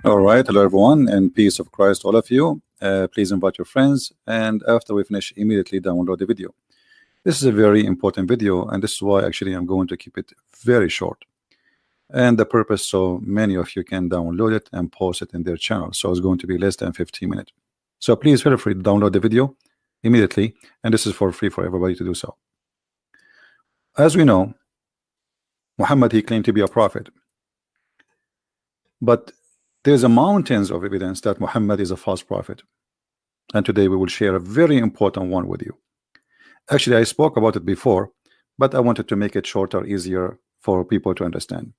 All right, hello everyone, and peace of Christ, all of you. Please invite your friends, and after we finish, immediately download the video. This is a very important video, and this is why actually I'm going to keep it very short. And the purpose so many of you can download it and post it in their channel. So it's going to be less than 15 minutes. So please feel free to download the video immediately, and this is for free for everybody to do so. As we know, Muhammad, he claimed to be a prophet, but there's a mountains of evidence that Muhammad is a false prophet. And today we will share a very important one with you. Actually, I spoke about it before, but I wanted to make it shorter, easier for people to understand.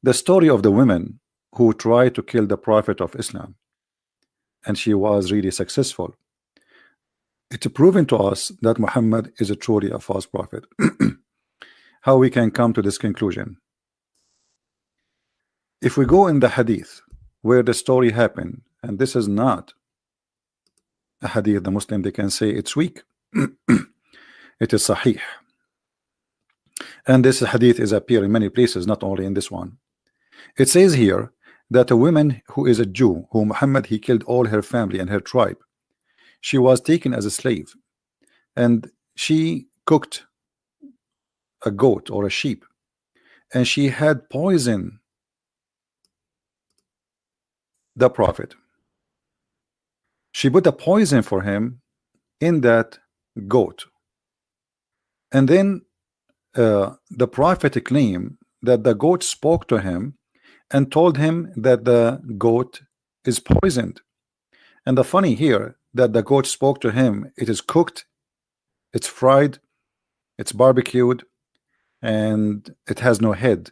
The story of the woman who tried to kill the prophet of Islam, and she was really successful. It's proven to us that Muhammad is truly a false prophet. How we can come to this conclusion? If we go in the hadith where the story happened, and this is not a hadith, the Muslim, they can say it's weak. It is sahih. And this hadith is appear in many places, not only in this one. It says here that a woman who is a Jew, who Muhammad, he killed all her family and her tribe. She was taken as a slave, and she cooked a goat or a sheep, and she had poison the prophet. She put a poison for him in that goat, and then the prophet claimed that the goat spoke to him and told him that the goat is poisoned. And the funny here, that the goat spoke to him, it is cooked, it's fried, it's barbecued, and it has no head,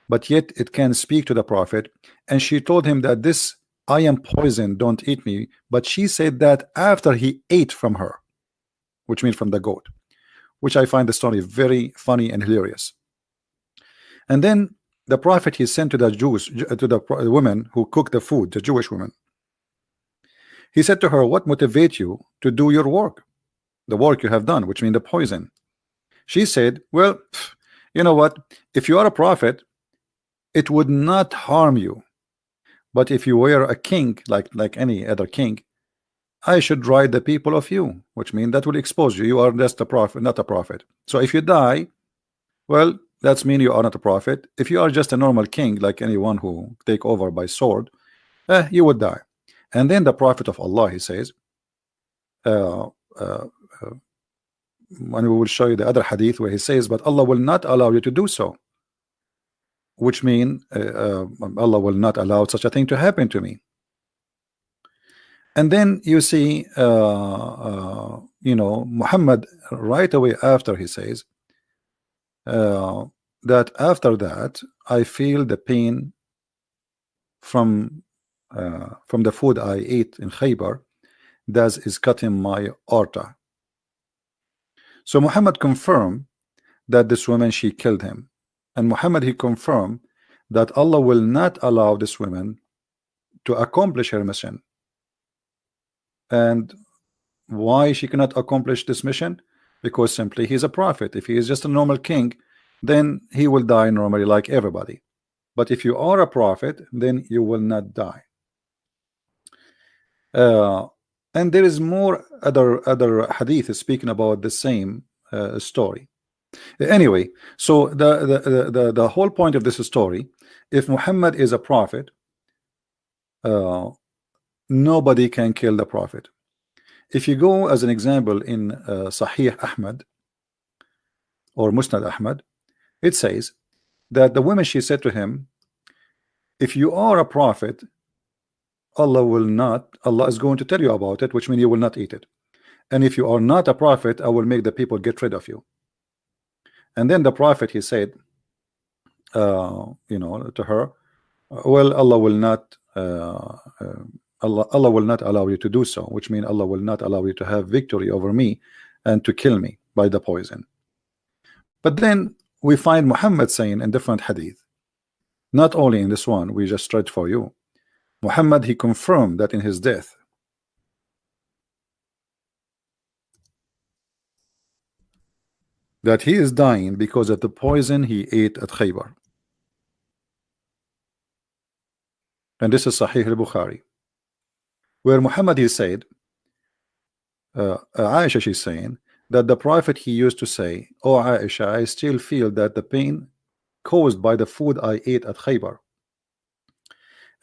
but yet it can speak to the prophet. And she told him that this, I am poisoned, don't eat me. But she said that after he ate from her, which means from the goat, which I find the story very funny and hilarious. And then the prophet, he sent to the Jews, to the woman who cooked the food, the Jewish woman. He said to her, what motivates you to do your work, the work you have done, which means the poison? She said, well, you know what, if you are a prophet, it would not harm you. But if you were a king, like any other king, I should ride the people of you, which means that will expose you. You are just a prophet, not a prophet. So if you die, well, that's mean you are not a prophet. If you are just a normal king, like anyone who take over by sword, you would die. And then the prophet of Allah, he says, when we will show you the other hadith where he says, but Allah will not allow you to do so, which means Allah will not allow such a thing to happen to me. And then you see, you know, Muhammad right away after, he says that after that I feel the pain from the food I ate in Khaybar, that is cutting my aorta. So Muhammad confirmed that this woman, she killed him. And Muhammad, he confirmed that Allah will not allow this woman to accomplish her mission. And why she cannot accomplish this mission? Because simply he's a prophet. If he is just a normal king, then he will die normally like everybody. But if you are a prophet, then you will not die. And there is more other hadith speaking about the same story. Anyway, so the whole point of this story, if Muhammad is a prophet, nobody can kill the prophet. If you go as an example in Sahih Ahmad or Musnad Ahmad, it says that the woman, she said to him, if you are a prophet, Allah is going to tell you about it, which means you will not eat it. And if you are not a prophet, I will make the people get rid of you. And then the prophet, he said, you know, to her, well, Allah will not Allah will not allow you to do so, which means Allah will not allow you to have victory over me and to kill me by the poison. But then we find Muhammad saying in different hadith, not only in this one we just read for you, Muhammad, he confirmed that in his death, that he is dying because of the poison he ate at Khaybar. and this is Sahih al-Bukhari, where Muhammad he said, Aisha she's saying that the Prophet he used to say, "Oh Aisha, I still feel that the pain caused by the food I ate at Khaybar,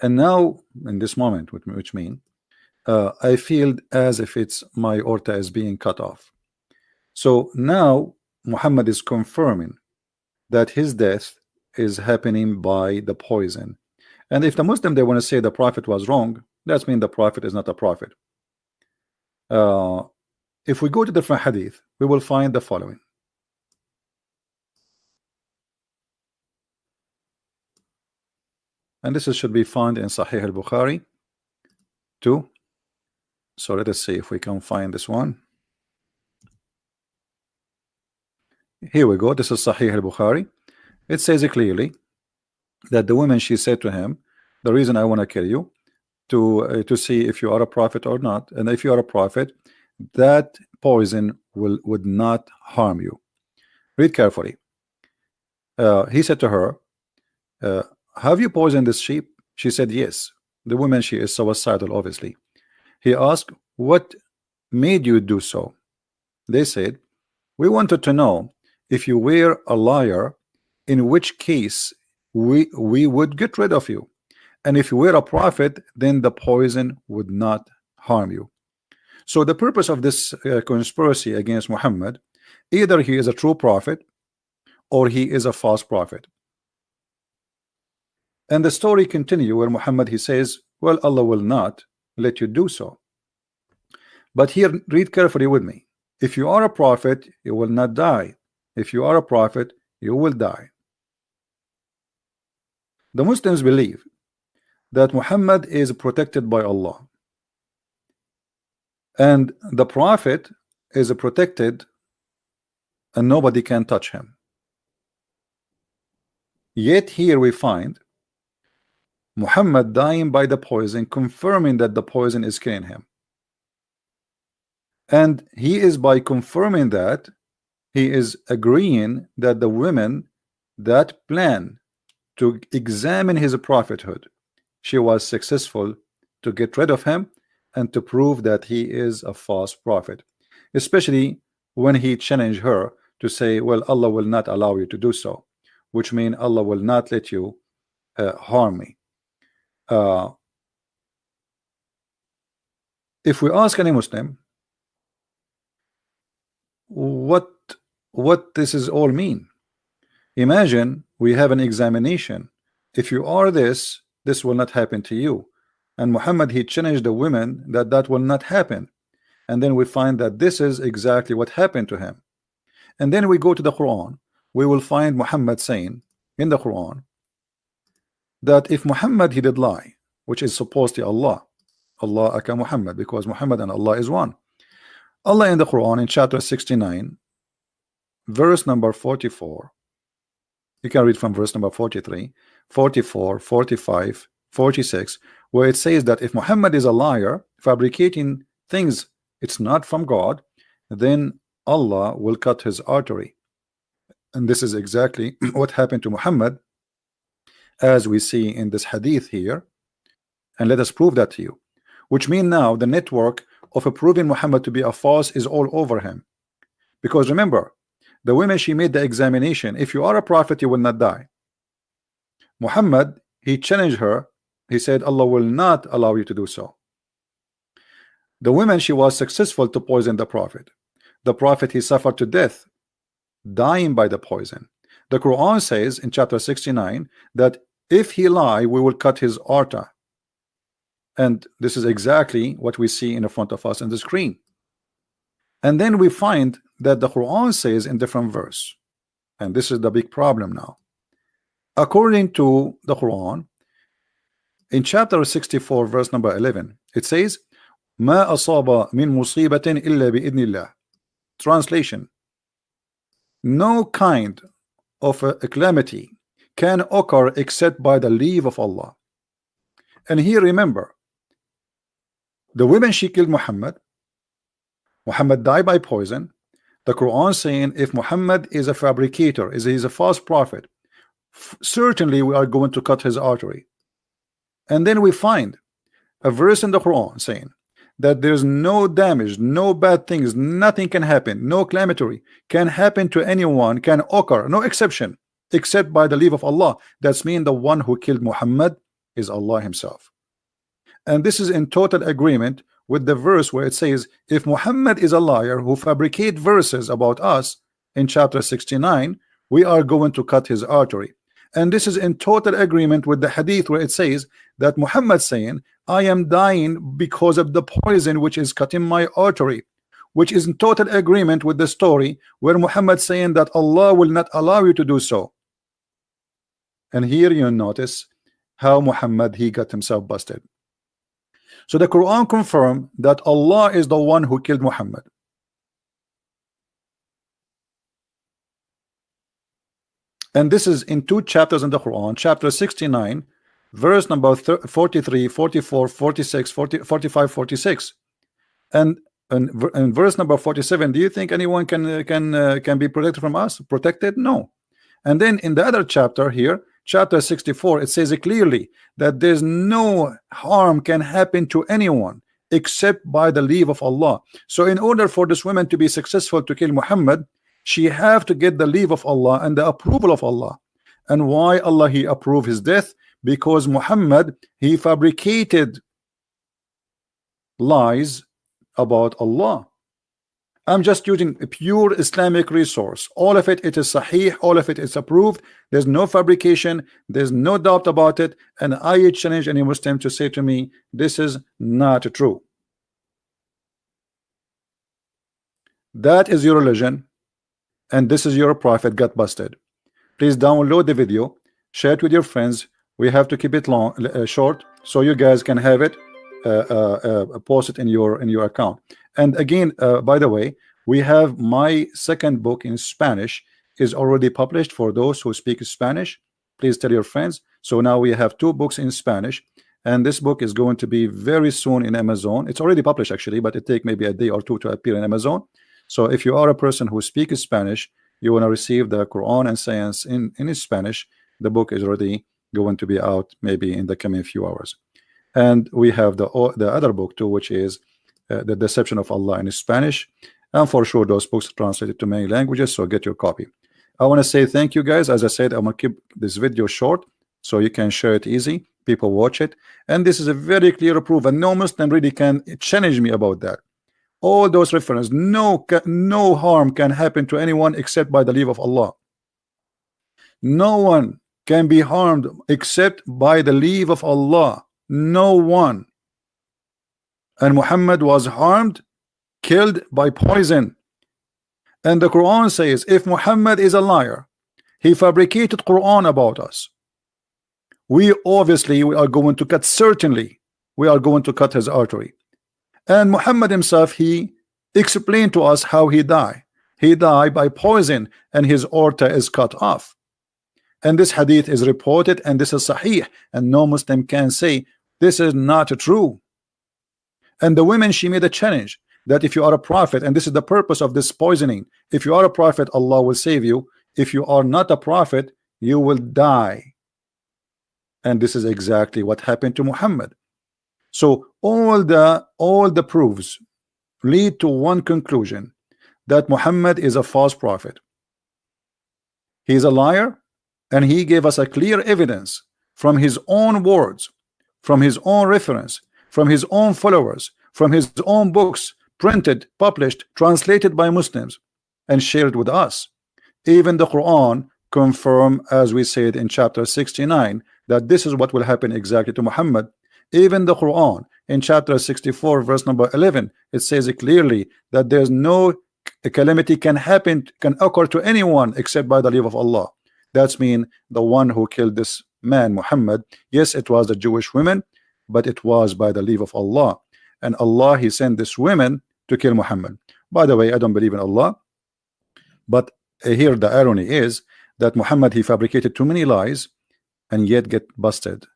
and now in this moment, which mean I feel as if it's my aorta is being cut off." So now Muhammad is confirming that his death is happening by the poison. And if the Muslim they want to say the Prophet was wrong, that means the Prophet is not a prophet. If we go to different hadith, we will find the following. And this should be found in Sahih al-Bukhari too. So let us see if we can find this one. Here we go. This is Sahih al-Bukhari. It says it clearly that the woman she said to him, the reason I want to kill you to see if you are a prophet or not, and if you are a prophet, that poison would not harm you. Read carefully. He said to her, have you poisoned this sheep? She said yes. The woman she is suicidal obviously. He asked, what made you do so? They said, we wanted to know if you were a liar, in which case we would get rid of you, and if you were a prophet, then the poison would not harm you. So the purpose of this conspiracy against Muhammad, either he is a true prophet or he is a false prophet. And the story continue where Muhammad he says, well, Allah will not let you do so. But here, read carefully with me. If you are a prophet, you will not die. If you are a prophet, you will die. The Muslims believe that Muhammad is protected by Allah, and the prophet is protected and nobody can touch him. Yet here we find Muhammad dying by the poison, confirming that the poison is killing him. And he is, by confirming that, he is agreeing that the women that plan to examine his prophethood, she was successful to get rid of him and to prove that he is a false prophet, especially when he challenged her to say, well, Allah will not allow you to do so, which means Allah will not let you harm me. If we ask any Muslim what this is all mean, imagine we have an examination. If you are this will not happen to you, and Muhammad he challenged the women that will not happen, and then we find that this is exactly what happened to him. And then we go to the Quran, we will find Muhammad saying in the Quran that if Muhammad he did lie, which is supposedly Allah aka Muhammad, because Muhammad and Allah is one. Allah in the Quran in chapter 69 verse number 44, you can read from verse number 43, 44, 45, 46, where it says that if Muhammad is a liar, fabricating things it's not from God, then Allah will cut his artery. And this is exactly what happened to Muhammad, as we see in this hadith here. And let us prove that to you, which means now the network of proving Muhammad to be a false is all over him. Because remember, the women she made the examination, if you are a prophet you will not die. Muhammad he challenged her, he said Allah will not allow you to do so. The woman she was successful to poison the prophet. The prophet he suffered to death, dying by the poison. The Quran says in chapter 69 that if he lie we will cut his aorta. And this is exactly what we see in front of us on the screen. And then we find that the Quran says in different verse, and this is the big problem now. According to the Quran, in chapter 64 verse number 11, it says ما أصاب من مصيبة إلا بإذن الله. Translation: no kind of a calamity can occur except by the leave of Allah. And here remember, the women she killed Muhammad died by poison. The Quran saying if Muhammad is a fabricator, he's a false prophet, certainly we are going to cut his artery. And then we find a verse in the Quran saying that there's no damage, no bad things, nothing can happen, no calamity can happen to anyone, can occur, no exception, except by the leave of Allah. That's mean the one who killed Muhammad is Allah himself. And this is in total agreement with the verse where it says, if Muhammad is a liar who fabricate verses about us in chapter 69, we are going to cut his artery. And this is in total agreement with the hadith where it says that Muhammad saying, I am dying because of the poison which is cutting my artery, which is in total agreement with the story where Muhammad saying that Allah will not allow you to do so. And here you notice how Muhammad, he got himself busted. So the Quran confirmed that Allah is the one who killed Muhammad. And this is in two chapters in the Quran, chapter 69, verse number 43, 44, 46, 40, 45, 46. And in verse number 47, do you think anyone can be protected from us? Protected? No. And then in the other chapter here, chapter 64, it says clearly that there's no harm can happen to anyone except by the leave of Allah. So in order for this woman to be successful to kill Muhammad, she have to get the leave of Allah and the approval of Allah. And why Allah he approved his death? Because Muhammad he fabricated lies about Allah. I'm just using a pure Islamic resource. All of it is sahih, all of it is approved. There's no fabrication, there's no doubt about it. And I challenge any Muslim to say to me, this is not true. That is your religion, and this is your prophet got busted. Please download the video, share it with your friends. We have to keep it long, short, so you guys can have it, post it in your account. And again, by the way, we have my second book in Spanish is already published for those who speak Spanish. Please tell your friends. So now we have two books in Spanish, and this book is going to be very soon in Amazon. It's already published actually, but it take maybe a day or two to appear in Amazon. So if you are a person who speaks Spanish, you want to receive the Quran and Science in Spanish, the book is already going to be out maybe in the coming few hours. And we have the other book too, which is the Deception of Allah in Spanish, and for sure those books are translated to many languages, so get your copy. I want to say thank you guys. As I said, I'm gonna keep this video short so you can share it easy, people watch it, and this is a very clear proof, and no Muslim really can challenge me about that. All those references, no harm can happen to anyone except by the leave of Allah. No one can be harmed except by the leave of Allah. No one. And Muhammad was harmed, killed by poison. And the Quran says if Muhammad is a liar, he fabricated Quran about us, we are going to cut, certainly we are going to cut his artery. And Muhammad himself, he explained to us how he died. He died by poison and his aorta is cut off. And this hadith is reported, and this is sahih, and no Muslim can say this is not true. And the women, she made a challenge that if you are a prophet, and this is the purpose of this poisoning, if you are a prophet, Allah will save you. If you are not a prophet, you will die. And this is exactly what happened to Muhammad. So all the proofs lead to one conclusion, that Muhammad is a false prophet. He is a liar, and he gave us a clear evidence from his own words, from his own reference, from his own followers, from his own books, printed, published, translated by Muslims, and shared with us. Even the Quran confirmed, as we said in chapter 69, that this is what will happen exactly to Muhammad. Even the Quran in chapter 64 verse number 11, it says it clearly that there's no calamity can occur to anyone except by the leave of Allah. That's mean the one who killed this man Muhammad, yes, it was the Jewish women, but it was by the leave of Allah. And Allah, he sent this women to kill Muhammad. By the way, I don't believe in Allah, but here the irony is that Muhammad, he fabricated too many lies and yet get busted.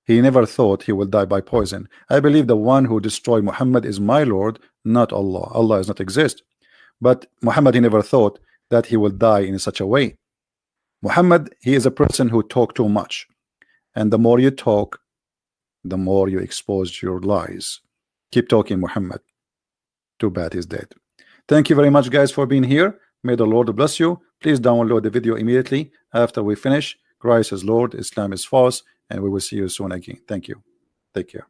He never thought he will die by poison. I believe the one who destroyed Muhammad is my Lord, not Allah. Allah does not exist. But Muhammad, he never thought that he will die in such a way. Muhammad, he is a person who talk too much, and the more you talk, the more you expose your lies. Keep talking, Muhammad. Too bad he's dead. Thank you very much, guys, for being here. May the Lord bless you. Please download the video immediately after we finish. Christ is Lord, Islam is false, and we will see you soon again. Thank you. Take care.